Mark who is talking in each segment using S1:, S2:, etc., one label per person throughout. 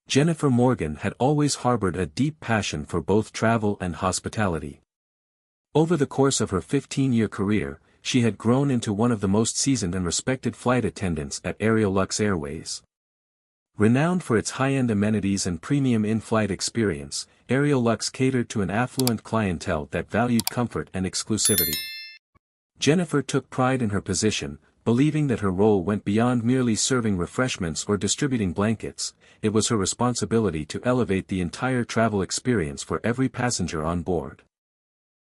S1: Jennifer Morgan had always harbored a deep passion for both travel and hospitality. Over the course of her 15-year career, she had grown into one of the most seasoned and respected flight attendants at Airline Airways. Renowned for its high-end amenities and premium in-flight experience, Airline catered to an affluent clientele that valued comfort and exclusivity. Jennifer took pride in her position, believing that her role went beyond merely serving refreshments or distributing blankets. It was her responsibility to elevate the entire travel experience for every passenger on board.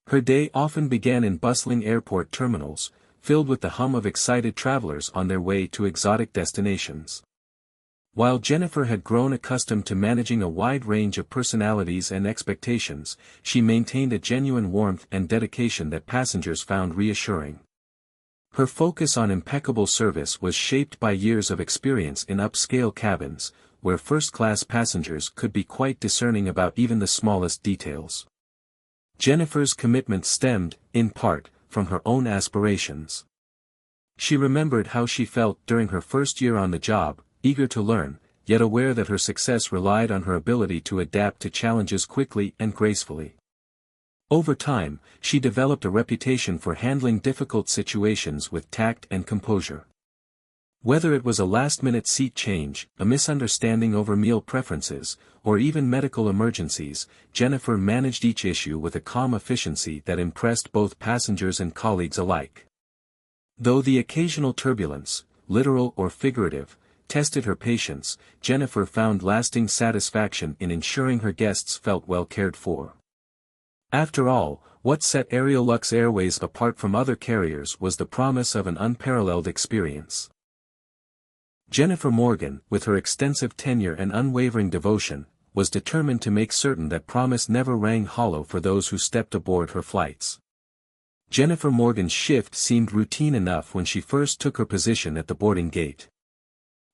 S1: Her day often began in bustling airport terminals, filled with the hum of excited travelers on their way to exotic destinations. While Jennifer had grown accustomed to managing a wide range of personalities and expectations, she maintained a genuine warmth and dedication that passengers found reassuring. Her focus on impeccable service was shaped by years of experience in upscale cabins, where first-class passengers could be quite discerning about even the smallest details. Jennifer's commitment stemmed, in part, from her own aspirations. She remembered how she felt during her first year on the job, eager to learn, yet aware that her success relied on her ability to adapt to challenges quickly and gracefully. Over time, she developed a reputation for handling difficult situations with tact and composure. Whether it was a last-minute seat change, a misunderstanding over meal preferences, or even medical emergencies, Jennifer managed each issue with a calm efficiency that impressed both passengers and colleagues alike. Though the occasional turbulence, literal or figurative, tested her patience, Jennifer found lasting satisfaction in ensuring her guests felt well cared for. After all, what set Airline Airways apart from other carriers was the promise of an unparalleled experience. Jennifer Morgan, with her extensive tenure and unwavering devotion, was determined to make certain that promise never rang hollow for those who stepped aboard her flights. Jennifer Morgan's shift seemed routine enough when she first took her position at the boarding gate.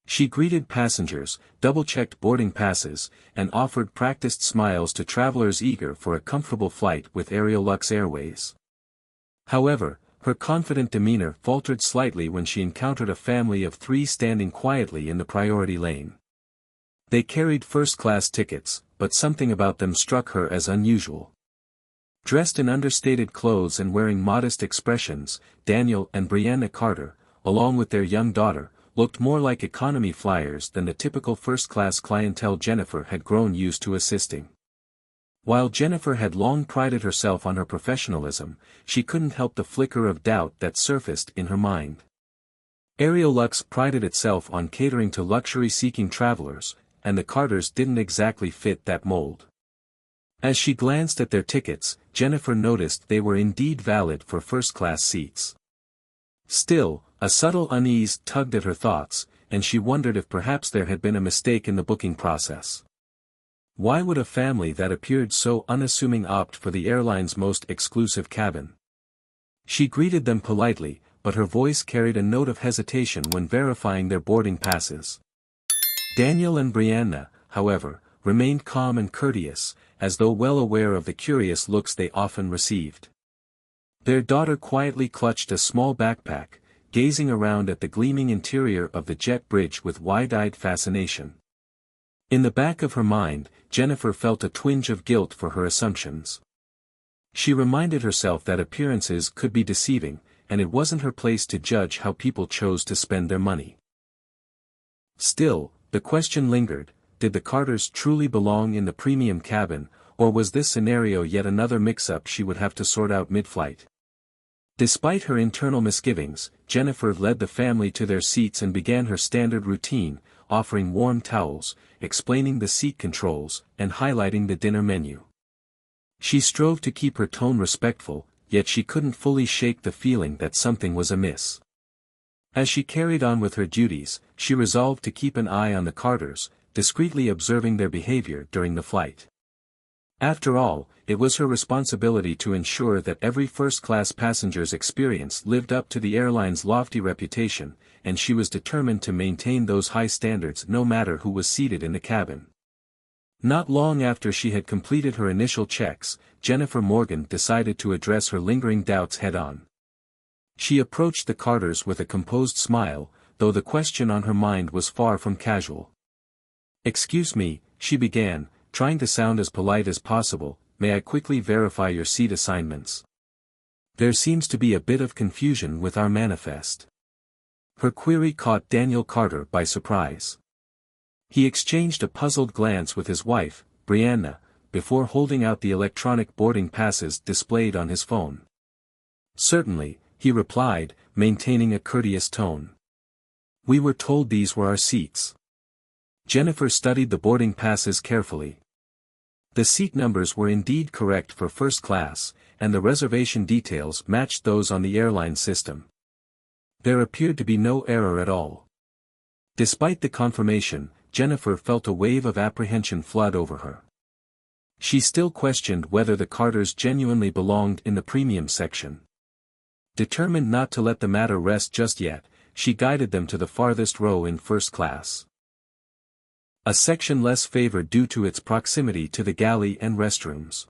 S1: She greeted passengers, double-checked boarding passes, and offered practiced smiles to travelers eager for a comfortable flight with Airline Airways. However, her confident demeanor faltered slightly when she encountered a family of 3 standing quietly in the priority lane. They carried first-class tickets, but something about them struck her as unusual. Dressed in understated clothes and wearing modest expressions, Daniel and Brianna Carter, along with their young daughter, looked more like economy flyers than the typical first-class clientele Jennifer had grown used to assisting. While Jennifer had long prided herself on her professionalism, she couldn't help the flicker of doubt that surfaced in her mind. Airline prided itself on catering to luxury-seeking travelers, and the Carters didn't exactly fit that mold. As she glanced at their tickets, Jennifer noticed they were indeed valid for first-class seats. Still, a subtle unease tugged at her thoughts, and she wondered if perhaps there had been a mistake in the booking process. Why would a family that appeared so unassuming opt for the airline's most exclusive cabin? She greeted them politely, but her voice carried a note of hesitation when verifying their boarding passes. Daniel and Brianna, however, remained calm and courteous, as though well aware of the curious looks they often received. Their daughter quietly clutched a small backpack, gazing around at the gleaming interior of the jet bridge with wide-eyed fascination. In the back of her mind, Jennifer felt a twinge of guilt for her assumptions. She reminded herself that appearances could be deceiving, and it wasn't her place to judge how people chose to spend their money. Still, the question lingered, did the Carters truly belong in the premium cabin, or was this scenario yet another mix-up she would have to sort out mid-flight? Despite her internal misgivings, Jennifer led the family to their seats and began her standard routine, offering warm towels, explaining the seat controls, and highlighting the dinner menu. She strove to keep her tone respectful, yet she couldn't fully shake the feeling that something was amiss. As she carried on with her duties, she resolved to keep an eye on the Carters, discreetly observing their behavior during the flight. After all, it was her responsibility to ensure that every first-class passenger's experience lived up to the airline's lofty reputation, and she was determined to maintain those high standards no matter who was seated in the cabin. Not long after she had completed her initial checks, Jennifer Morgan decided to address her lingering doubts head-on. She approached the Carters with a composed smile, though the question on her mind was far from casual. "Excuse me, she began, trying to sound as polite as possible, "May I quickly verify your seat assignments? There seems to be a bit of confusion with our manifest." Her query caught Daniel Carter by surprise. He exchanged a puzzled glance with his wife, Brianna, before holding out the electronic boarding passes displayed on his phone. "Certainly," he replied, maintaining a courteous tone. "We were told these were our seats." Jennifer studied the boarding passes carefully. The seat numbers were indeed correct for first class, and the reservation details matched those on the airline system. There appeared to be no error at all. Despite the confirmation, Jennifer felt a wave of apprehension flood over her. She still questioned whether the Carters genuinely belonged in the premium section. Determined not to let the matter rest just yet, she guided them to the farthest row in first class. A section less favored due to its proximity to the galley and restrooms.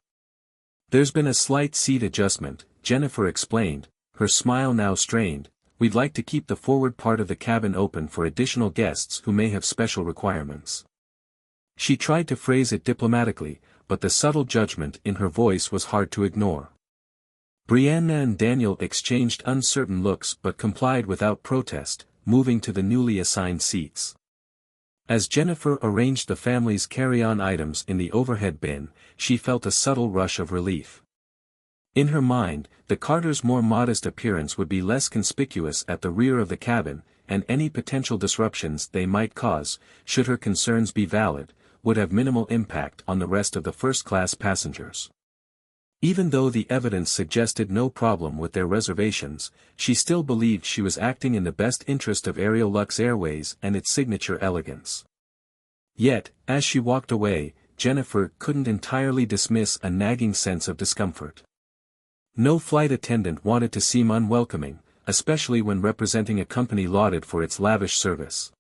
S1: "There's been a slight seat adjustment," Jennifer explained, her smile now strained. "We'd like to keep the forward part of the cabin open for additional guests who may have special requirements." She tried to phrase it diplomatically, but the subtle judgment in her voice was hard to ignore. Brianna and Daniel exchanged uncertain looks but complied without protest, moving to the newly assigned seats. As Jennifer arranged the family's carry-on items in the overhead bin, she felt a subtle rush of relief. In her mind, the Carters' more modest appearance would be less conspicuous at the rear of the cabin, and any potential disruptions they might cause, should her concerns be valid, would have minimal impact on the rest of the first-class passengers. Even though the evidence suggested no problem with their reservations, she still believed she was acting in the best interest of Aerolux Airways and its signature elegance. Yet, as she walked away, Jennifer couldn't entirely dismiss a nagging sense of discomfort. No flight attendant wanted to seem unwelcoming, especially when representing a company lauded for its lavish service.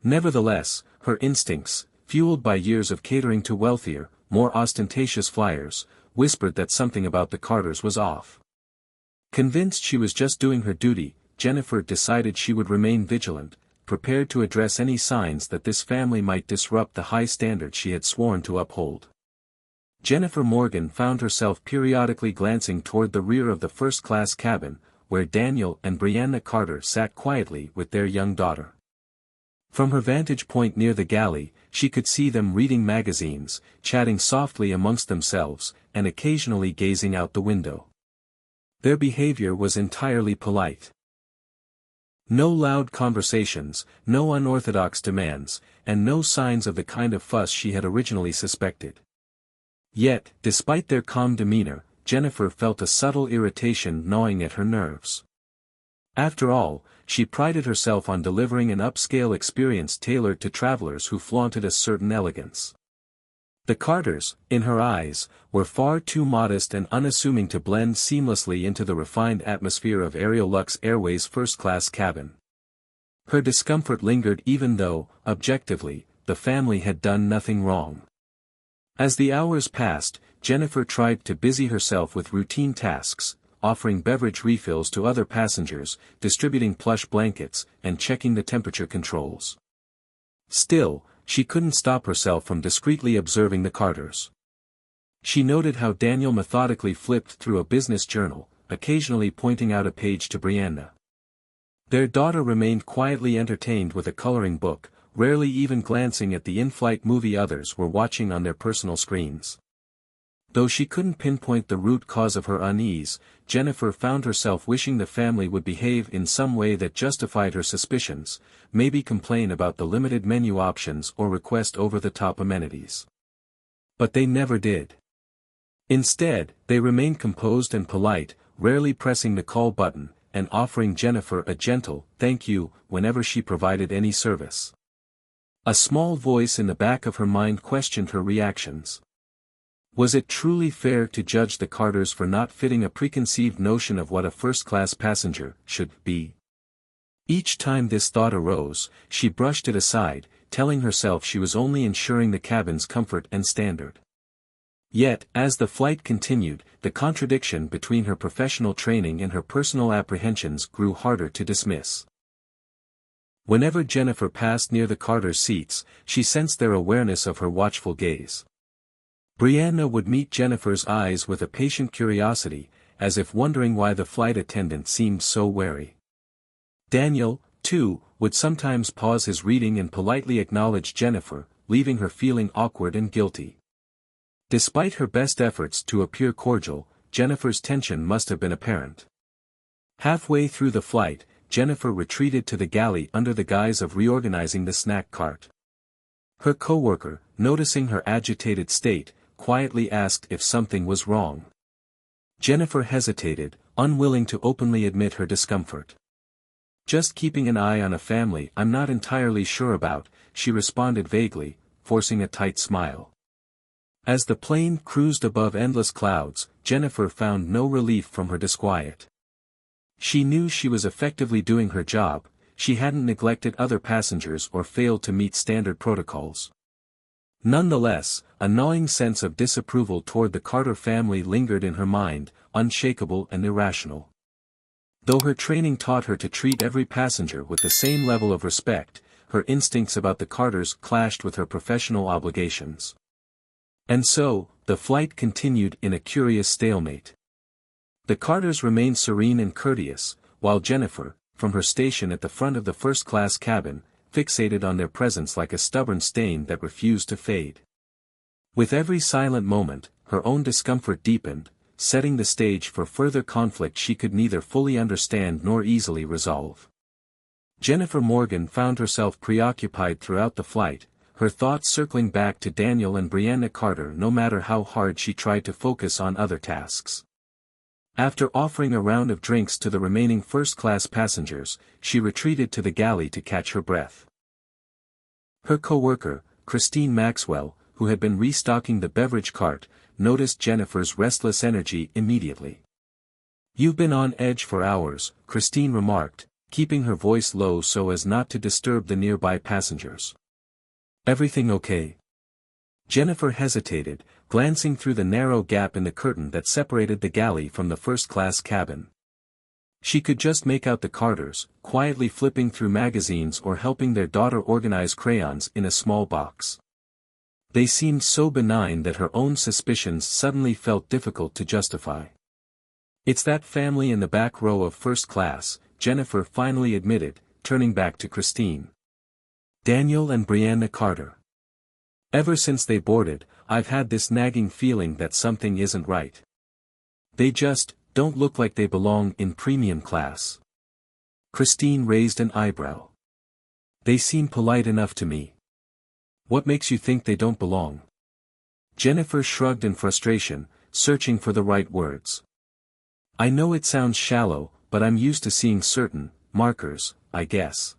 S1: Nevertheless, her instincts, fueled by years of catering to wealthier, more ostentatious flyers, whispered that something about the Carters was off. Convinced she was just doing her duty, Jennifer decided she would remain vigilant, prepared to address any signs that this family might disrupt the high standards she had sworn to uphold. Jennifer Morgan found herself periodically glancing toward the rear of the first-class cabin, where Daniel and Brianna Carter sat quietly with their young daughter. From her vantage point near the galley, she could see them reading magazines, chatting softly amongst themselves, and occasionally gazing out the window. Their behavior was entirely polite. No loud conversations, no unorthodox demands, and no signs of the kind of fuss she had originally suspected. Yet, despite their calm demeanor, Jennifer felt a subtle irritation gnawing at her nerves. After all, she prided herself on delivering an upscale experience tailored to travelers who flaunted a certain elegance. The Carters, in her eyes, were far too modest and unassuming to blend seamlessly into the refined atmosphere of Aerolux Airways' first-class cabin. Her discomfort lingered even though, objectively, the family had done nothing wrong. As the hours passed, Jennifer tried to busy herself with routine tasks, offering beverage refills to other passengers, distributing plush blankets, and checking the temperature controls. Still, she couldn't stop herself from discreetly observing the Carters. She noted how Daniel methodically flipped through a business journal, occasionally pointing out a page to Brianna. Their daughter remained quietly entertained with a coloring book, rarely even glancing at the in-flight movie others were watching on their personal screens. Though she couldn't pinpoint the root cause of her unease, Jennifer found herself wishing the family would behave in some way that justified her suspicions, maybe complain about the limited menu options or request over-the-top amenities. But they never did. Instead, they remained composed and polite, rarely pressing the call button, and offering Jennifer a gentle "thank you" whenever she provided any service. A small voice in the back of her mind questioned her reactions. Was it truly fair to judge the Carters for not fitting a preconceived notion of what a first-class passenger should be? Each time this thought arose, she brushed it aside, telling herself she was only ensuring the cabin's comfort and standard. Yet, as the flight continued, the contradiction between her professional training and her personal apprehensions grew harder to dismiss. Whenever Jennifer passed near the Carters' seats, she sensed their awareness of her watchful gaze. Brianna would meet Jennifer's eyes with a patient curiosity, as if wondering why the flight attendant seemed so wary. Daniel, too, would sometimes pause his reading and politely acknowledge Jennifer, leaving her feeling awkward and guilty. Despite her best efforts to appear cordial, Jennifer's tension must have been apparent. Halfway through the flight, Jennifer retreated to the galley under the guise of reorganizing the snack cart. Her coworker, noticing her agitated state, quietly asked if something was wrong. Jennifer hesitated, unwilling to openly admit her discomfort. "Just keeping an eye on a family I'm not entirely sure about," she responded vaguely, forcing a tight smile. As the plane cruised above endless clouds, Jennifer found no relief from her disquiet. She knew she was effectively doing her job, she hadn't neglected other passengers or failed to meet standard protocols. Nonetheless, a gnawing sense of disapproval toward the Carter family lingered in her mind, unshakable and irrational. Though her training taught her to treat every passenger with the same level of respect, her instincts about the Carters clashed with her professional obligations. And so, the flight continued in a curious stalemate. The Carters remained serene and courteous, while Jennifer, from her station at the front of the first-class cabin, fixated on their presence like a stubborn stain that refused to fade. With every silent moment, her own discomfort deepened, setting the stage for further conflict she could neither fully understand nor easily resolve. Jennifer Morgan found herself preoccupied throughout the flight, her thoughts circling back to Daniel and Brianna Carter no matter how hard she tried to focus on other tasks. After offering a round of drinks to the remaining first-class passengers, she retreated to the galley to catch her breath. Her co-worker, Christine Maxwell, who had been restocking the beverage cart, noticed Jennifer's restless energy immediately. "You've been on edge for hours," Christine remarked, keeping her voice low so as not to disturb the nearby passengers. "Everything okay?" Jennifer hesitated, glancing through the narrow gap in the curtain that separated the galley from the first-class cabin. She could just make out the Carters, quietly flipping through magazines or helping their daughter organize crayons in a small box. They seemed so benign that her own suspicions suddenly felt difficult to justify. "It's that family in the back row of first class," Jennifer finally admitted, turning back to Christine. "Daniel and Brianna Carter. Ever since they boarded, I've had this nagging feeling that something isn't right. They just don't look like they belong in premium class." Christine raised an eyebrow. "They seem polite enough to me. What makes you think they don't belong?" Jennifer shrugged in frustration, searching for the right words. "I know it sounds shallow, but I'm used to seeing certain markers, I guess.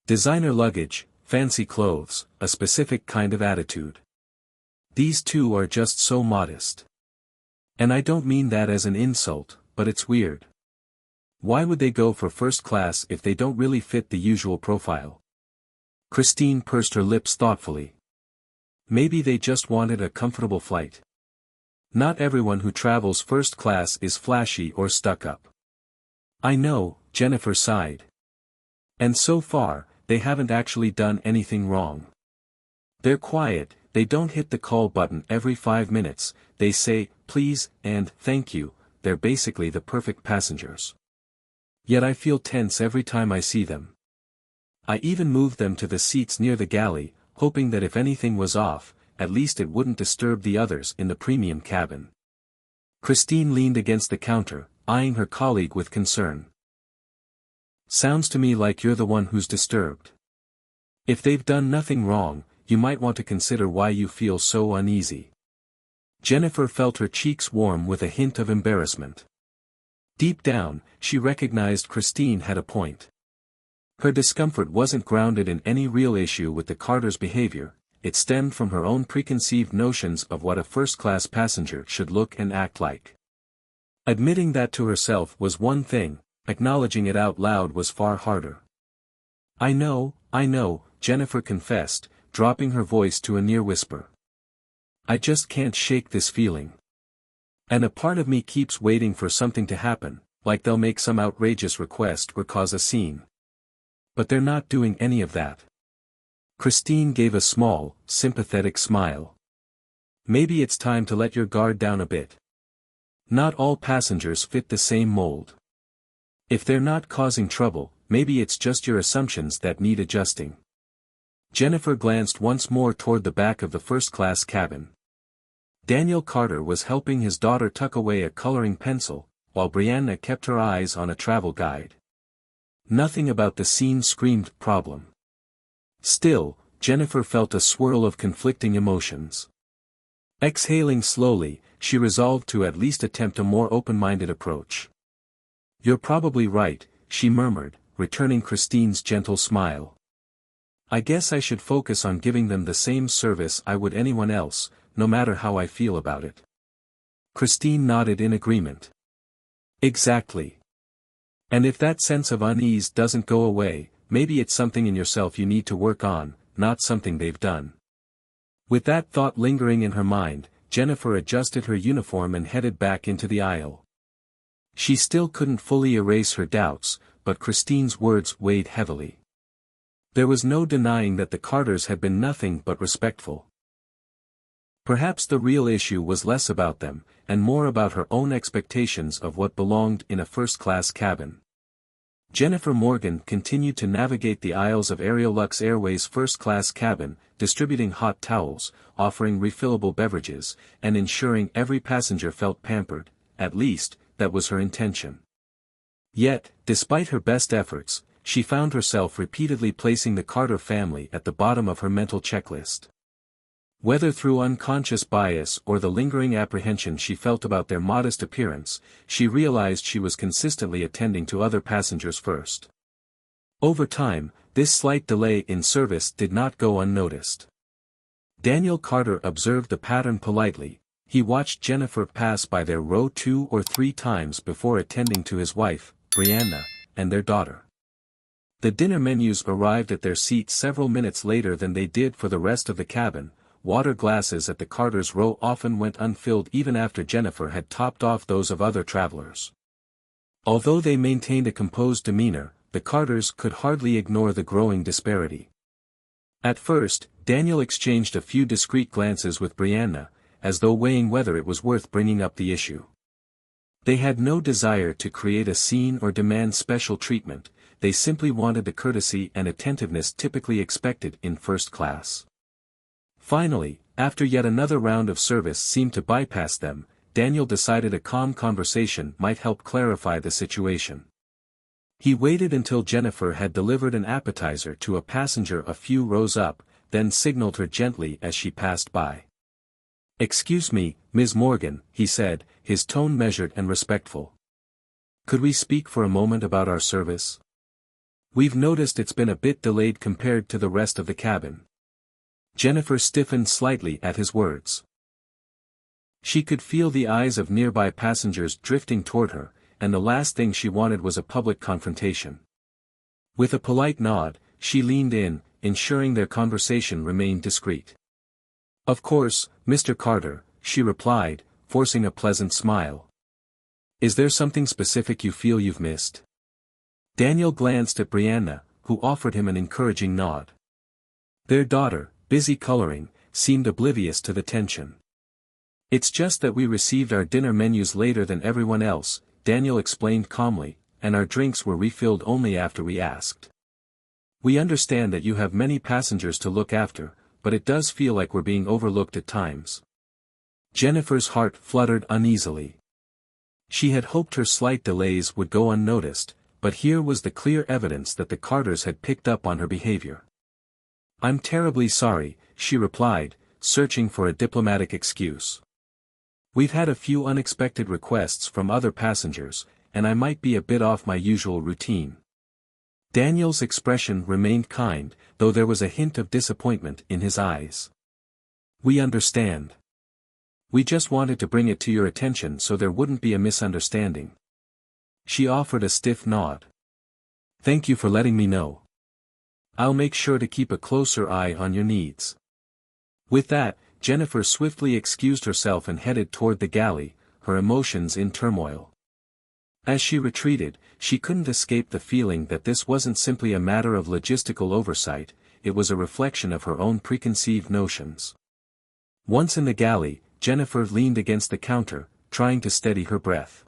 S1: Designer luggage, fancy clothes, a specific kind of attitude. These two are just so modest. And I don't mean that as an insult, but it's weird. Why would they go for first class if they don't really fit the usual profile?" Christine pursed her lips thoughtfully. "Maybe they just wanted a comfortable flight. Not everyone who travels first class is flashy or stuck up." "I know," Jennifer sighed. "And so far, they haven't actually done anything wrong. They're quiet, they don't hit the call button every 5 minutes, they say, please, and thank you, they're basically the perfect passengers. Yet I feel tense every time I see them. I even moved them to the seats near the galley, hoping that if anything was off, at least it wouldn't disturb the others in the premium cabin." Christine leaned against the counter, eyeing her colleague with concern. "Sounds to me like you're the one who's disturbed. If they've done nothing wrong, you might want to consider why you feel so uneasy." Jennifer felt her cheeks warm with a hint of embarrassment. Deep down, she recognized Christine had a point. Her discomfort wasn't grounded in any real issue with the Carters' behavior, it stemmed from her own preconceived notions of what a first-class passenger should look and act like. Admitting that to herself was one thing, acknowledging it out loud was far harder. I know, Jennifer confessed, dropping her voice to a near whisper. "I just can't shake this feeling. And a part of me keeps waiting for something to happen, like they'll make some outrageous request or cause a scene." But they're not doing any of that. Christine gave a small, sympathetic smile. Maybe it's time to let your guard down a bit. Not all passengers fit the same mold. If they're not causing trouble, maybe it's just your assumptions that need adjusting. Jennifer glanced once more toward the back of the first-class cabin. Daniel Carter was helping his daughter tuck away a coloring pencil, while Brianna kept her eyes on a travel guide. Nothing about the scene screamed problem. Still, Jennifer felt a swirl of conflicting emotions. Exhaling slowly, she resolved to at least attempt a more open-minded approach. "You're probably right," she murmured, returning Christine's gentle smile. "I guess I should focus on giving them the same service I would anyone else, no matter how I feel about it." Christine nodded in agreement. "Exactly. And if that sense of unease doesn't go away, maybe it's something in yourself you need to work on, not something they've done." With that thought lingering in her mind, Jennifer adjusted her uniform and headed back into the aisle. She still couldn't fully erase her doubts, but Christine's words weighed heavily. There was no denying that the Carters had been nothing but respectful. Perhaps the real issue was less about them, and more about her own expectations of what belonged in a first-class cabin. Jennifer Morgan continued to navigate the aisles of Aerolux Airways' first-class cabin, distributing hot towels, offering refillable beverages, and ensuring every passenger felt pampered. At least, that was her intention. Yet, despite her best efforts, she found herself repeatedly placing the Carter family at the bottom of her mental checklist. Whether through unconscious bias or the lingering apprehension she felt about their modest appearance, she realized she was consistently attending to other passengers first. Over time, this slight delay in service did not go unnoticed. Daniel Carter observed the pattern politely. He watched Jennifer pass by their row 2 or 3 times before attending to his wife, Brianna, and their daughter. The dinner menus arrived at their seats several minutes later than they did for the rest of the cabin. Water glasses at the Carters' row often went unfilled even after Jennifer had topped off those of other travelers. Although they maintained a composed demeanor, the Carters could hardly ignore the growing disparity. At first, Daniel exchanged a few discreet glances with Brianna, as though weighing whether it was worth bringing up the issue. They had no desire to create a scene or demand special treatment, they simply wanted the courtesy and attentiveness typically expected in first class. Finally, after yet another round of service seemed to bypass them, Daniel decided a calm conversation might help clarify the situation. He waited until Jennifer had delivered an appetizer to a passenger a few rows up, then signaled her gently as she passed by. "Excuse me, Ms. Morgan," he said, his tone measured and respectful. "Could we speak for a moment about our service? We've noticed it's been a bit delayed compared to the rest of the cabin." Jennifer stiffened slightly at his words. She could feel the eyes of nearby passengers drifting toward her, and the last thing she wanted was a public confrontation. With a polite nod, she leaned in, ensuring their conversation remained discreet. "Of course, Mr. Carter," she replied, forcing a pleasant smile. "Is there something specific you feel you've missed?" Daniel glanced at Brianna, who offered him an encouraging nod. Their daughter, busy coloring, seemed oblivious to the tension. "It's just that we received our dinner menus later than everyone else," Daniel explained calmly, "and our drinks were refilled only after we asked. We understand that you have many passengers to look after, but it does feel like we're being overlooked at times." Jennifer's heart fluttered uneasily. She had hoped her slight delays would go unnoticed, but here was the clear evidence that the Carters had picked up on her behavior. "I'm terribly sorry," she replied, searching for a diplomatic excuse. "We've had a few unexpected requests from other passengers, and I might be a bit off my usual routine." Daniel's expression remained kind, though there was a hint of disappointment in his eyes. "We understand. We just wanted to bring it to your attention so there wouldn't be a misunderstanding." She offered a stiff nod. "Thank you for letting me know. I'll make sure to keep a closer eye on your needs." With that, Jennifer swiftly excused herself and headed toward the galley, her emotions in turmoil. As she retreated, she couldn't escape the feeling that this wasn't simply a matter of logistical oversight, it was a reflection of her own preconceived notions. Once in the galley, Jennifer leaned against the counter, trying to steady her breath.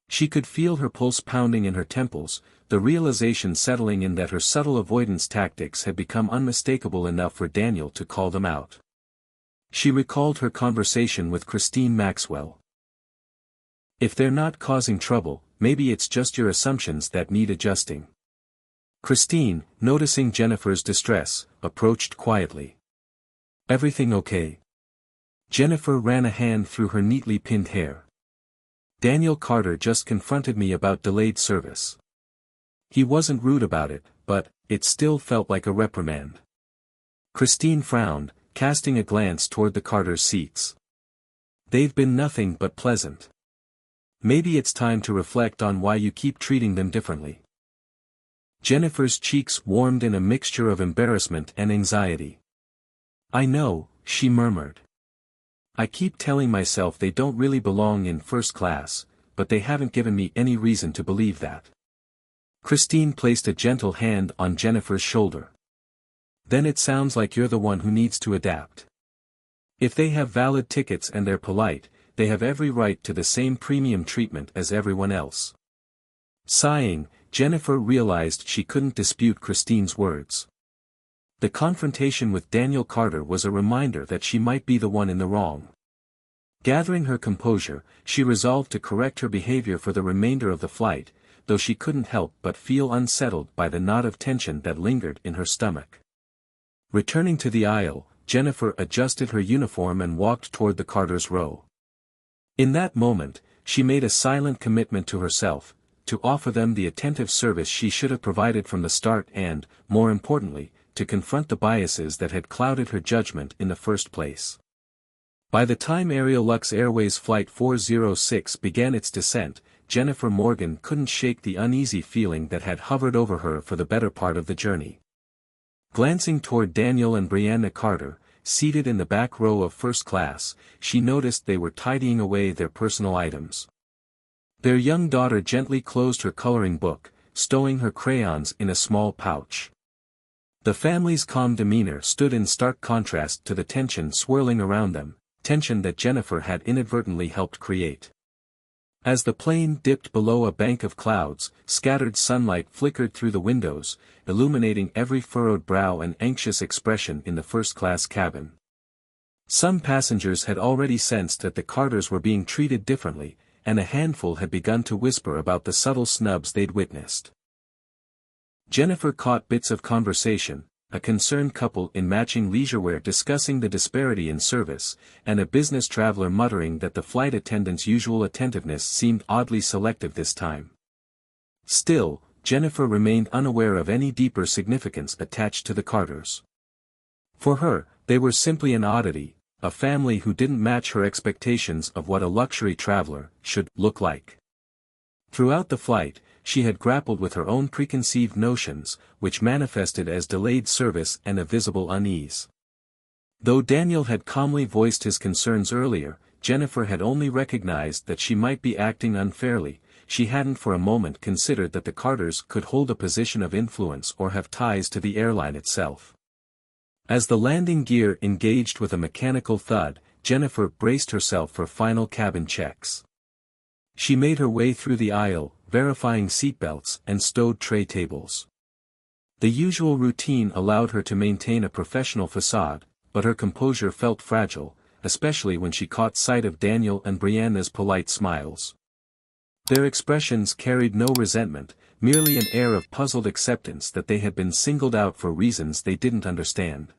S1: She could feel her pulse pounding in her temples, the realization settling in that her subtle avoidance tactics had become unmistakable enough for Daniel to call them out. She recalled her conversation with Christine Maxwell. "If they're not causing trouble, maybe it's just your assumptions that need adjusting." Christine, noticing Jennifer's distress, approached quietly. "Everything okay?" Jennifer ran a hand through her neatly pinned hair. "Daniel Carter just confronted me about delayed service. He wasn't rude about it, but it still felt like a reprimand." Christine frowned, casting a glance toward the Carter's seats. "They've been nothing but pleasant. Maybe it's time to reflect on why you keep treating them differently." Jennifer's cheeks warmed in a mixture of embarrassment and anxiety. "I know," she murmured. "I keep telling myself they don't really belong in first class, but they haven't given me any reason to believe that." Christine placed a gentle hand on Jennifer's shoulder. "Then it sounds like you're the one who needs to adapt. If they have valid tickets and they're polite, they have every right to the same premium treatment as everyone else." Sighing, Jennifer realized she couldn't dispute Christine's words. The confrontation with Daniel Carter was a reminder that she might be the one in the wrong. Gathering her composure, she resolved to correct her behavior for the remainder of the flight, though she couldn't help but feel unsettled by the knot of tension that lingered in her stomach. Returning to the aisle, Jennifer adjusted her uniform and walked toward the Carter's row. In that moment, she made a silent commitment to herself, to offer them the attentive service she should have provided from the start and, more importantly, to confront the biases that had clouded her judgment in the first place. By the time Aerolux Airways Flight 406 began its descent, Jennifer Morgan couldn't shake the uneasy feeling that had hovered over her for the better part of the journey. Glancing toward Daniel and Brianna Carter, seated in the back row of first class, she noticed they were tidying away their personal items. Their young daughter gently closed her coloring book, stowing her crayons in a small pouch. The family's calm demeanor stood in stark contrast to the tension swirling around them, tension that Jennifer had inadvertently helped create. As the plane dipped below a bank of clouds, scattered sunlight flickered through the windows, illuminating every furrowed brow and anxious expression in the first-class cabin. Some passengers had already sensed that the Carters were being treated differently, and a handful had begun to whisper about the subtle snubs they'd witnessed. Jennifer caught bits of conversation, a concerned couple in matching leisurewear discussing the disparity in service, and a business traveler muttering that the flight attendant's usual attentiveness seemed oddly selective this time. Still, Jennifer remained unaware of any deeper significance attached to the Carters. For her, they were simply an oddity, a family who didn't match her expectations of what a luxury traveler should look like. Throughout the flight, she had grappled with her own preconceived notions, which manifested as delayed service and a visible unease. Though Daniel had calmly voiced his concerns earlier, Jennifer had only recognized that she might be acting unfairly. She hadn't for a moment considered that the Carters could hold a position of influence or have ties to the airline itself. As the landing gear engaged with a mechanical thud, Jennifer braced herself for final cabin checks. She made her way through the aisle, verifying seatbelts and stowed tray tables. The usual routine allowed her to maintain a professional facade, but her composure felt fragile, especially when she caught sight of Daniel and Brianna's polite smiles. Their expressions carried no resentment, merely an air of puzzled acceptance that they had been singled out for reasons they didn't understand.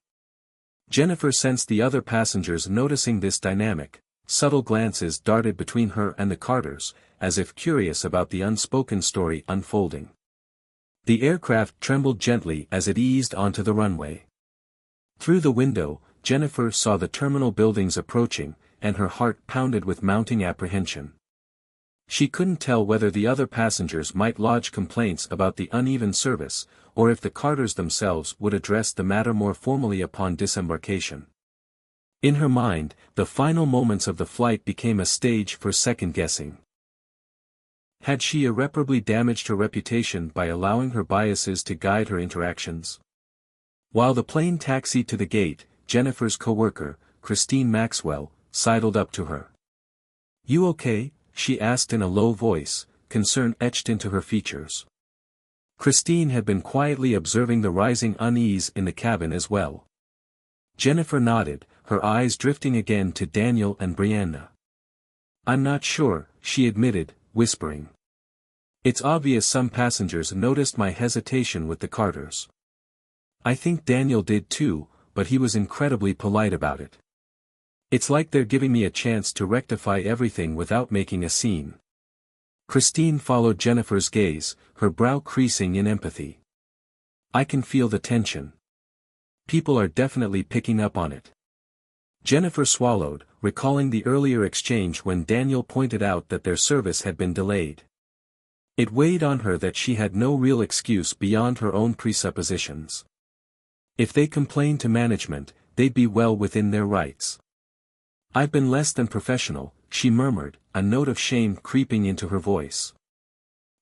S1: Jennifer sensed the other passengers noticing this dynamic. Subtle glances darted between her and the Carters, as if curious about the unspoken story unfolding. The aircraft trembled gently as it eased onto the runway. Through the window, Jennifer saw the terminal buildings approaching, and her heart pounded with mounting apprehension. She couldn't tell whether the other passengers might lodge complaints about the uneven service, or if the Carters themselves would address the matter more formally upon disembarkation. In her mind, the final moments of the flight became a stage for second-guessing. Had she irreparably damaged her reputation by allowing her biases to guide her interactions? While the plane taxied to the gate, Jennifer's co-worker, Christine Maxwell, sidled up to her. "You okay?" she asked in a low voice, concern etched into her features. Christine had been quietly observing the rising unease in the cabin as well. Jennifer nodded, her eyes drifting again to Daniel and Brianna. "I'm not sure," she admitted, whispering. "It's obvious some passengers noticed my hesitation with the Carters. I think Daniel did too, but he was incredibly polite about it. It's like they're giving me a chance to rectify everything without making a scene." Christine followed Jennifer's gaze, her brow creasing in empathy. "I can feel the tension. People are definitely picking up on it." Jennifer swallowed, recalling the earlier exchange when Daniel pointed out that their service had been delayed. It weighed on her that she had no real excuse beyond her own presuppositions. If they complained to management, they'd be well within their rights. "I've been less than professional," she murmured, a note of shame creeping into her voice.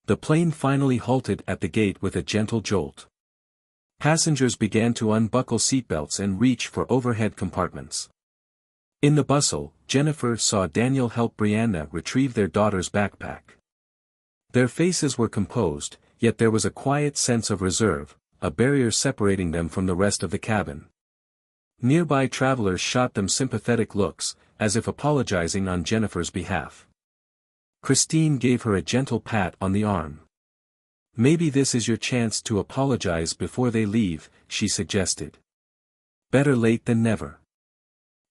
S1: The plane finally halted at the gate with a gentle jolt. Passengers began to unbuckle seatbelts and reach for overhead compartments. In the bustle, Jennifer saw Daniel help Brianna retrieve their daughter's backpack. Their faces were composed, yet there was a quiet sense of reserve, a barrier separating them from the rest of the cabin. Nearby travelers shot them sympathetic looks, as if apologizing on Jennifer's behalf. Christine gave her a gentle pat on the arm. "Maybe this is your chance to apologize before they leave," she suggested. "Better late than never."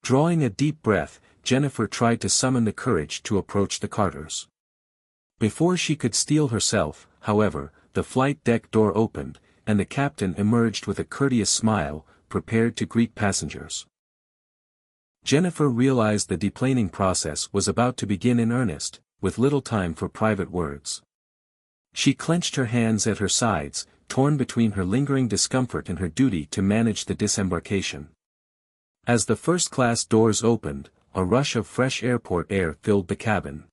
S1: Drawing a deep breath, Jennifer tried to summon the courage to approach the Carters. Before she could steel herself, however, the flight deck door opened, and the captain emerged with a courteous smile, prepared to greet passengers. Jennifer realized the deplaning process was about to begin in earnest, with little time for private words. She clenched her hands at her sides, torn between her lingering discomfort and her duty to manage the disembarkation. As the first-class doors opened, a rush of fresh airport air filled the cabin.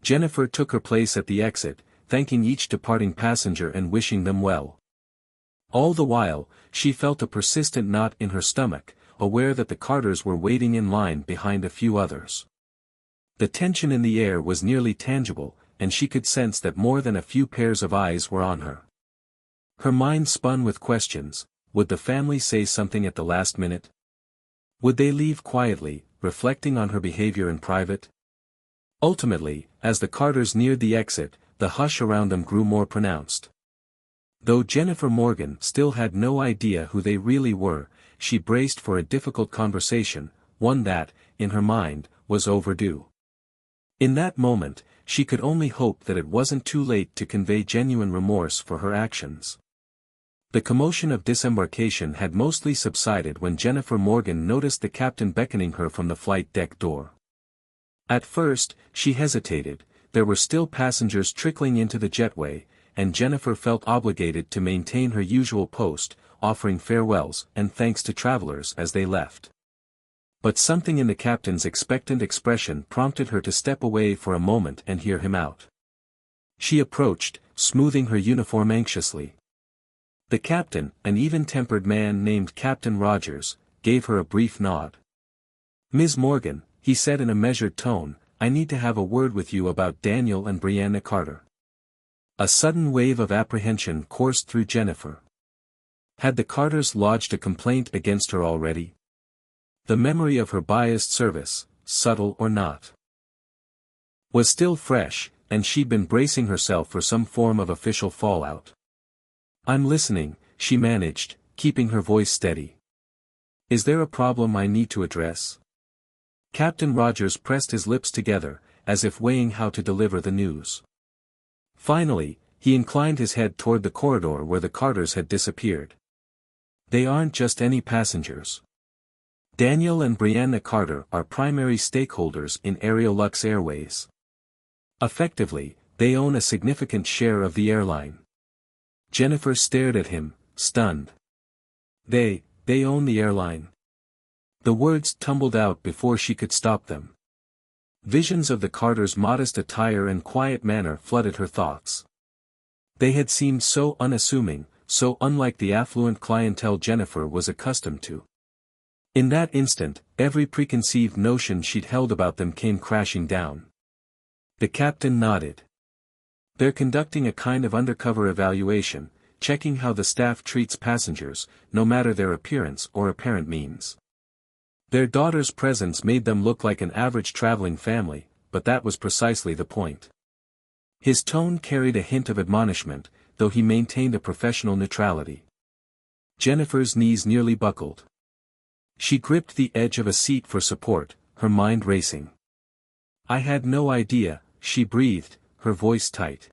S1: Jennifer took her place at the exit, thanking each departing passenger and wishing them well. All the while, she felt a persistent knot in her stomach, aware that the Carters were waiting in line behind a few others. The tension in the air was nearly tangible, and she could sense that more than a few pairs of eyes were on her. Her mind spun with questions. Would the family say something at the last minute? Would they leave quietly, reflecting on her behavior in private? Ultimately, as the Carters neared the exit, the hush around them grew more pronounced. Though Jennifer Morgan still had no idea who they really were, she braced for a difficult conversation, one that, in her mind, was overdue. In that moment, she could only hope that it wasn't too late to convey genuine remorse for her actions. The commotion of disembarkation had mostly subsided when Jennifer Morgan noticed the captain beckoning her from the flight deck door. At first, she hesitated. There were still passengers trickling into the jetway, and Jennifer felt obligated to maintain her usual post, offering farewells and thanks to travelers as they left. But something in the captain's expectant expression prompted her to step away for a moment and hear him out. She approached, smoothing her uniform anxiously. The captain, an even-tempered man named Captain Rogers, gave her a brief nod. "Ms. Morgan," he said in a measured tone, "I need to have a word with you about Daniel and Brianna Carter." A sudden wave of apprehension coursed through Jennifer. Had the Carters lodged a complaint against her already? The memory of her biased service, subtle or not, was still fresh, and she'd been bracing herself for some form of official fallout. "I'm listening," she managed, keeping her voice steady. "Is there a problem I need to address?" Captain Rogers pressed his lips together, as if weighing how to deliver the news. Finally, he inclined his head toward the corridor where the Carters had disappeared. "They aren't just any passengers. Daniel and Brianna Carter are primary stakeholders in Aerolux Airways. Effectively, they own a significant share of the airline." Jennifer stared at him, stunned. They own the airline." The words tumbled out before she could stop them. Visions of the Carters' modest attire and quiet manner flooded her thoughts. They had seemed so unassuming, so unlike the affluent clientele Jennifer was accustomed to. In that instant, every preconceived notion she'd held about them came crashing down. The captain nodded. They're conducting a kind of undercover evaluation, checking how the staff treats passengers, no matter their appearance or apparent means. Their daughter's presence made them look like an average traveling family, but that was precisely the point. His tone carried a hint of admonishment, though he maintained a professional neutrality. Jennifer's knees nearly buckled. She gripped the edge of a seat for support, her mind racing. "I had no idea," she breathed, her voice tight.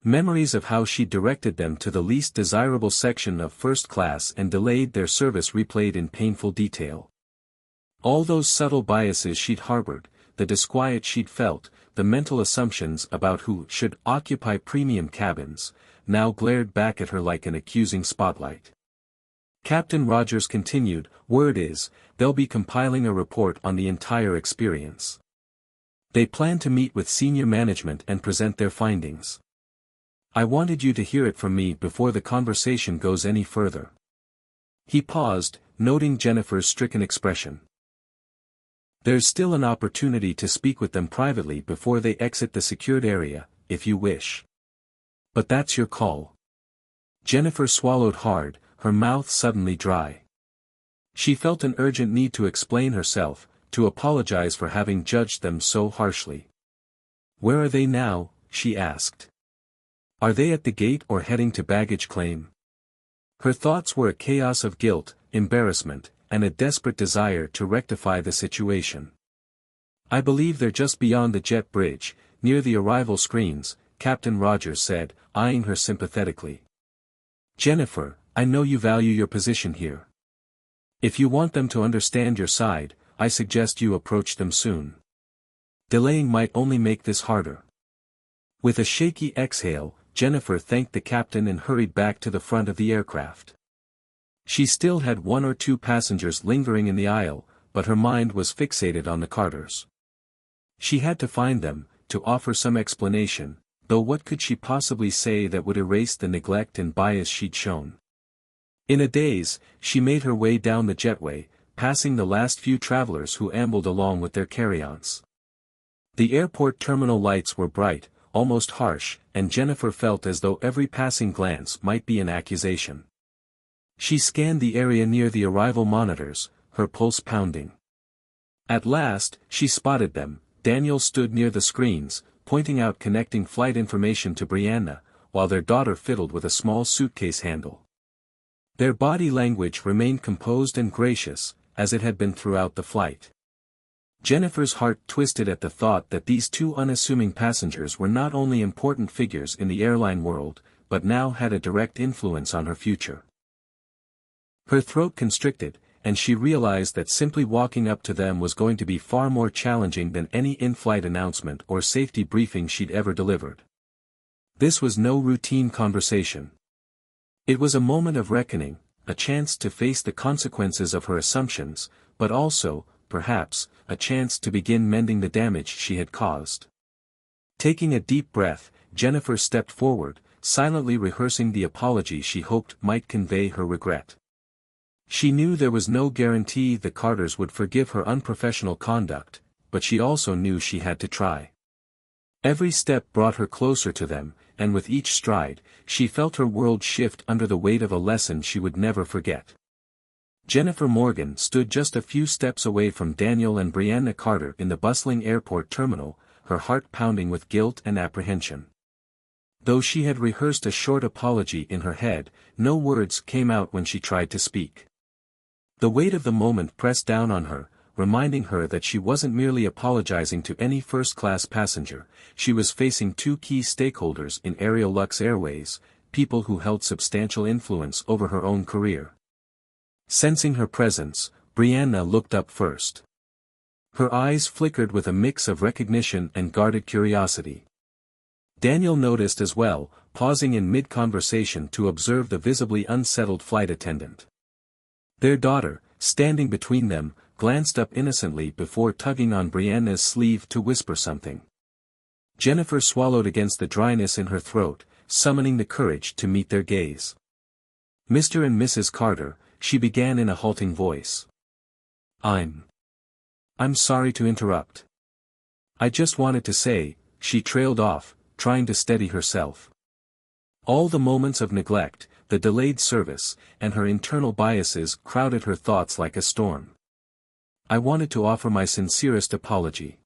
S1: Memories of how she directed them to the least desirable section of first class and delayed their service replayed in painful detail. All those subtle biases she'd harbored, the disquiet she'd felt, the mental assumptions about who should occupy premium cabins, now glared back at her like an accusing spotlight. Captain Rogers continued, "Word is, they'll be compiling a report on the entire experience. They plan to meet with senior management and present their findings. I wanted you to hear it from me before the conversation goes any further." He paused, noting Jennifer's stricken expression. "There's still an opportunity to speak with them privately before they exit the secured area, if you wish. But that's your call." Jennifer swallowed hard, her mouth suddenly dry. She felt an urgent need to explain herself, to apologize for having judged them so harshly. "Where are they now?" she asked. "Are they at the gate or heading to baggage claim?" Her thoughts were a chaos of guilt, embarrassment, and a desperate desire to rectify the situation. "I believe they're just beyond the jet bridge, near the arrival screens," Captain Rogers said, eyeing her sympathetically. "Jennifer, I know you value your position here. If you want them to understand your side, I suggest you approach them soon. Delaying might only make this harder." With a shaky exhale, Jennifer thanked the captain and hurried back to the front of the aircraft. She still had one or two passengers lingering in the aisle, but her mind was fixated on the Carters. She had to find them, to offer some explanation, though what could she possibly say that would erase the neglect and bias she'd shown? In a daze, she made her way down the jetway, passing the last few travelers who ambled along with their carry-ons. The airport terminal lights were bright, almost harsh, and Jennifer felt as though every passing glance might be an accusation. She scanned the area near the arrival monitors, her pulse pounding. At last, she spotted them. Daniel stood near the screens, pointing out connecting flight information to Brianna, while their daughter fiddled with a small suitcase handle. Their body language remained composed and gracious, as it had been throughout the flight. Jennifer's heart twisted at the thought that these two unassuming passengers were not only important figures in the airline world, but now had a direct influence on her future. Her throat constricted, and she realized that simply walking up to them was going to be far more challenging than any in-flight announcement or safety briefing she'd ever delivered. This was no routine conversation. It was a moment of reckoning, a chance to face the consequences of her assumptions, but also, perhaps, a chance to begin mending the damage she had caused. Taking a deep breath, Jennifer stepped forward, silently rehearsing the apology she hoped might convey her regret. She knew there was no guarantee the Carters would forgive her unprofessional conduct, but she also knew she had to try. Every step brought her closer to them, and with each stride, she felt her world shift under the weight of a lesson she would never forget. Jennifer Morgan stood just a few steps away from Daniel and Brianna Carter in the bustling airport terminal, her heart pounding with guilt and apprehension. Though she had rehearsed a short apology in her head, no words came out when she tried to speak. The weight of the moment pressed down on her, reminding her that she wasn't merely apologizing to any first-class passenger, she was facing two key stakeholders in Aerial Lux Airways, people who held substantial influence over her own career. Sensing her presence, Brianna looked up first. Her eyes flickered with a mix of recognition and guarded curiosity. Daniel noticed as well, pausing in mid-conversation to observe the visibly unsettled flight attendant. Their daughter, standing between them, glanced up innocently before tugging on Brianna's sleeve to whisper something. Jennifer swallowed against the dryness in her throat, summoning the courage to meet their gaze. "Mr. and Mrs. Carter," she began in a halting voice. I'm sorry to interrupt. I just wanted to say," she trailed off, trying to steady herself. All the moments of neglect, the delayed service, and her internal biases crowded her thoughts like a storm. "I wanted to offer my sincerest apology."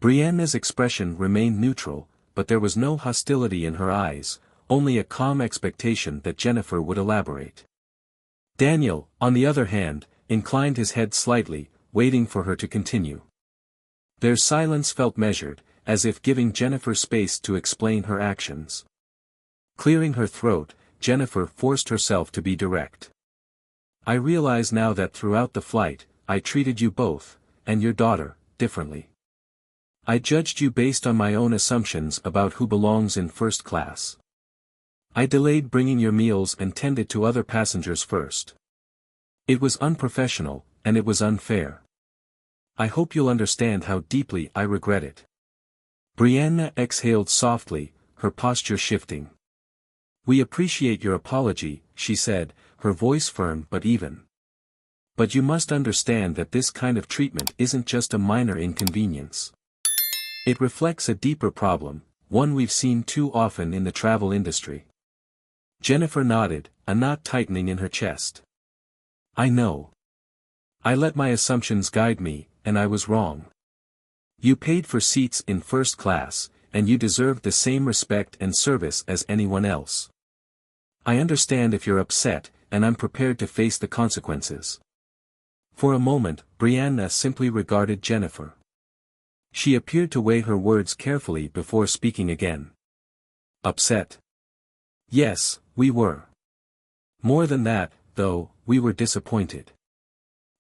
S1: Brianna's expression remained neutral, but there was no hostility in her eyes, only a calm expectation that Jennifer would elaborate. Daniel, on the other hand, inclined his head slightly, waiting for her to continue. Their silence felt measured, as if giving Jennifer space to explain her actions. Clearing her throat, Jennifer forced herself to be direct. "I realize now that throughout the flight, I treated you both, and your daughter, differently. I judged you based on my own assumptions about who belongs in first class. I delayed bringing your meals and tended to other passengers first. It was unprofessional, and it was unfair. I hope you'll understand how deeply I regret it." Brianna exhaled softly, her posture shifting. "We appreciate your apology," she said, her voice firm but even. "But you must understand that this kind of treatment isn't just a minor inconvenience. It reflects a deeper problem, one we've seen too often in the travel industry." Jennifer nodded, a knot tightening in her chest. "I know. I let my assumptions guide me, and I was wrong. You paid for seats in first class, and you deserved the same respect and service as anyone else. I understand if you're upset, and I'm prepared to face the consequences." For a moment, Brianna simply regarded Jennifer. She appeared to weigh her words carefully before speaking again. "Upset? Yes, we were. More than that, though, we were disappointed.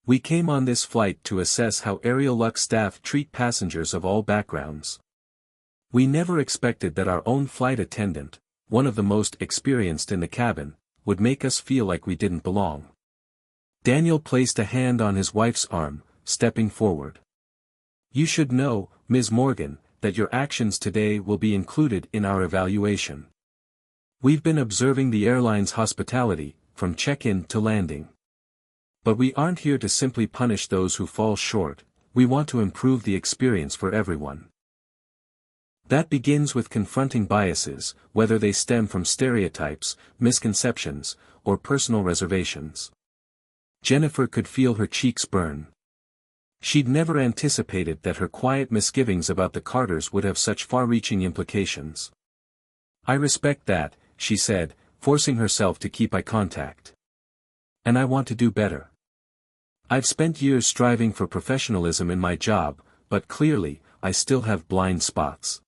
S1: We came on this flight to assess how Airline staff treat passengers of all backgrounds. We never expected that our own flight attendant, one of the most experienced in the cabin, would make us feel like we didn't belong." Daniel placed a hand on his wife's arm, stepping forward. "You should know, Ms. Morgan, that your actions today will be included in our evaluation. We've been observing the airline's hospitality, from check-in to landing. But we aren't here to simply punish those who fall short, we want to improve the experience for everyone. That begins with confronting biases, whether they stem from stereotypes, misconceptions, or personal reservations." Jennifer could feel her cheeks burn. She'd never anticipated that her quiet misgivings about the Carters would have such far-reaching implications. "I respect that," she said, forcing herself to keep eye contact. "And I want to do better. I've spent years striving for professionalism in my job, but clearly, I still have blind spots."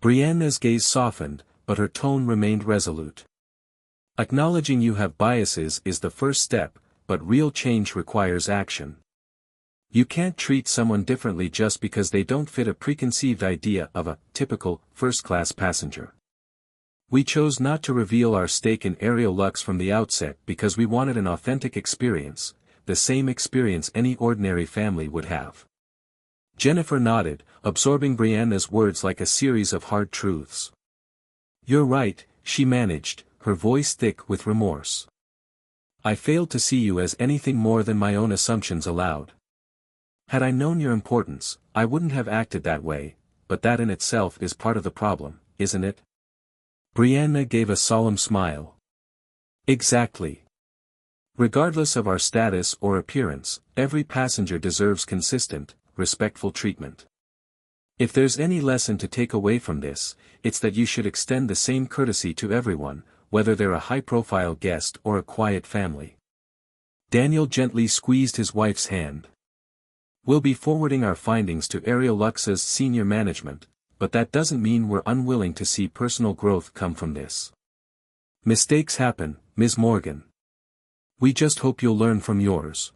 S1: Brianna's gaze softened, but her tone remained resolute. "Acknowledging you have biases is the first step, but real change requires action. You can't treat someone differently just because they don't fit a preconceived idea of a typical first-class passenger. We chose not to reveal our stake in Airline from the outset because we wanted an authentic experience, the same experience any ordinary family would have." Jennifer nodded, absorbing Brianna's words like a series of hard truths. "You're right," she managed, her voice thick with remorse. "I failed to see you as anything more than my own assumptions allowed. Had I known your importance, I wouldn't have acted that way, but that in itself is part of the problem, isn't it?" Brianna gave a solemn smile. "Exactly. Regardless of our status or appearance, every passenger deserves consistent, respectful treatment. If there's any lesson to take away from this, it's that you should extend the same courtesy to everyone, whether they're a high-profile guest or a quiet family." Daniel gently squeezed his wife's hand. "We'll be forwarding our findings to Airline's senior management, but that doesn't mean we're unwilling to see personal growth come from this. Mistakes happen, Ms. Morgan. We just hope you'll learn from yours."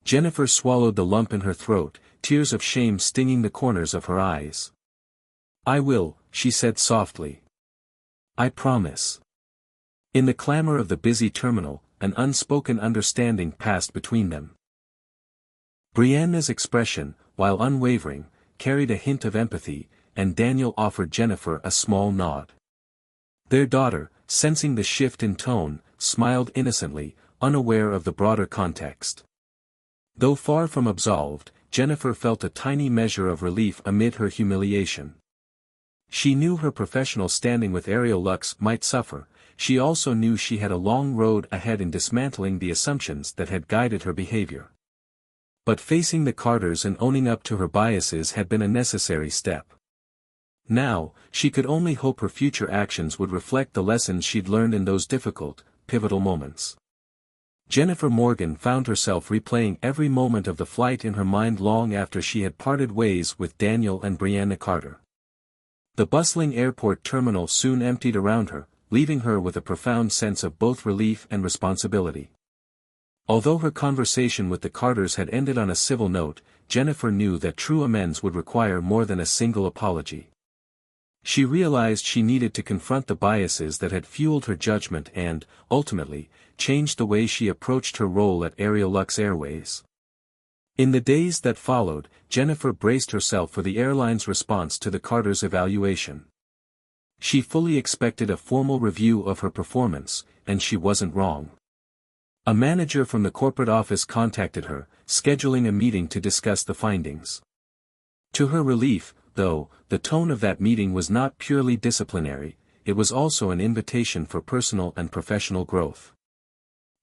S1: Jennifer swallowed the lump in her throat, tears of shame stinging the corners of her eyes. "I will," she said softly. "I promise." In the clamor of the busy terminal, an unspoken understanding passed between them. Brianna's expression, while unwavering, carried a hint of empathy, and Daniel offered Jennifer a small nod. Their daughter, sensing the shift in tone, smiled innocently, unaware of the broader context. Though far from absolved, Jennifer felt a tiny measure of relief amid her humiliation. She knew her professional standing with Aerial Lux might suffer. She also knew she had a long road ahead in dismantling the assumptions that had guided her behavior. But facing the Carters and owning up to her biases had been a necessary step. Now, she could only hope her future actions would reflect the lessons she'd learned in those difficult, pivotal moments. Jennifer Morgan found herself replaying every moment of the flight in her mind long after she had parted ways with Daniel and Brianna Carter. The bustling airport terminal soon emptied around her, leaving her with a profound sense of both relief and responsibility. Although her conversation with the Carters had ended on a civil note, Jennifer knew that true amends would require more than a single apology. She realized she needed to confront the biases that had fueled her judgment and, ultimately, change the way she approached her role at Aerial Lux Airways. In the days that followed, Jennifer braced herself for the airline's response to the Carters' evaluation. She fully expected a formal review of her performance, and she wasn't wrong. A manager from the corporate office contacted her, scheduling a meeting to discuss the findings. To her relief, though, the tone of that meeting was not purely disciplinary, it was also an invitation for personal and professional growth.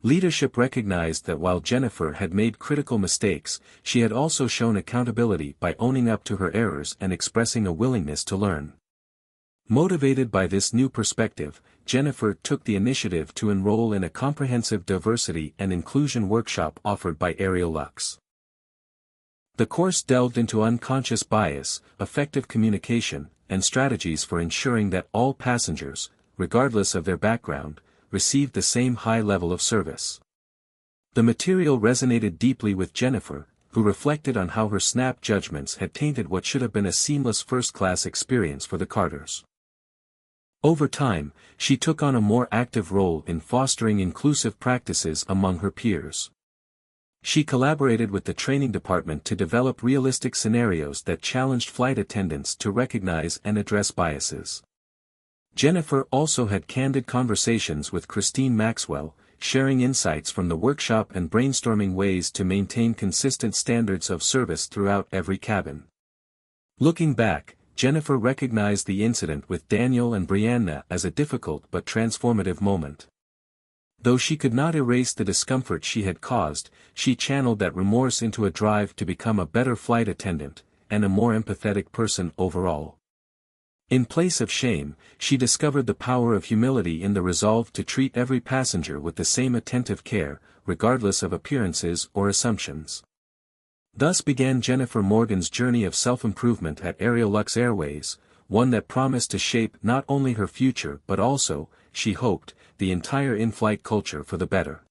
S1: Leadership recognized that while Jennifer had made critical mistakes, she had also shown accountability by owning up to her errors and expressing a willingness to learn. Motivated by this new perspective, Jennifer took the initiative to enroll in a comprehensive diversity and inclusion workshop offered by Aerial Lux. The course delved into unconscious bias, effective communication, and strategies for ensuring that all passengers, regardless of their background, received the same high level of service. The material resonated deeply with Jennifer, who reflected on how her snap judgments had tainted what should have been a seamless first-class experience for the Carters. Over time, she took on a more active role in fostering inclusive practices among her peers. She collaborated with the training department to develop realistic scenarios that challenged flight attendants to recognize and address biases. Jennifer also had candid conversations with Christine Maxwell, sharing insights from the workshop and brainstorming ways to maintain consistent standards of service throughout every cabin. Looking back, Jennifer recognized the incident with Daniel and Brianna as a difficult but transformative moment. Though she could not erase the discomfort she had caused, she channeled that remorse into a drive to become a better flight attendant, and a more empathetic person overall. In place of shame, she discovered the power of humility in the resolve to treat every passenger with the same attentive care, regardless of appearances or assumptions. Thus began Jennifer Morgan's journey of self-improvement at Aerial Lux Airways, one that promised to shape not only her future but also, she hoped, the entire in-flight culture for the better.